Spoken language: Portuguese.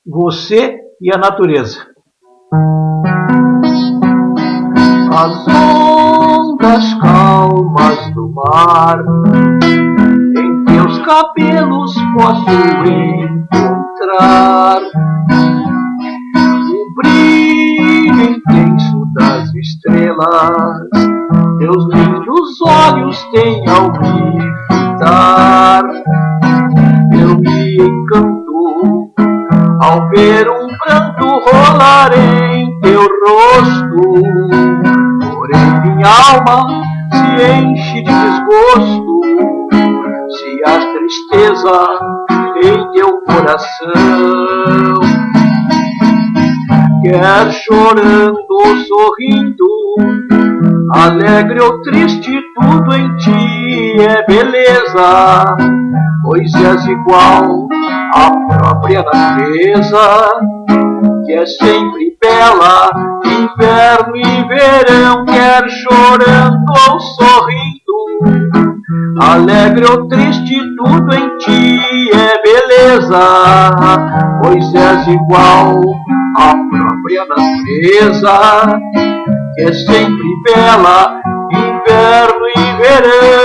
Você e a natureza. As ondas calmas do mar, em teus cabelos posso encontrar o brilho intenso das estrelas. Teus lindos olhos têm ao me fitar. Eu me encanto ao ver um pranto rolar em teu rosto. Porém minha alma se enche de desgosto se há tristeza em teu coração. Quer chorando ou sorrindo, alegre ou triste, tudo em ti é beleza, pois és igual à própria natureza, que é sempre bela, inverno e verão. Quer chorando ou sorrindo, alegre ou triste, tudo em ti é beleza, pois és igual à própria natureza, que é sempre bela, inverno e verão.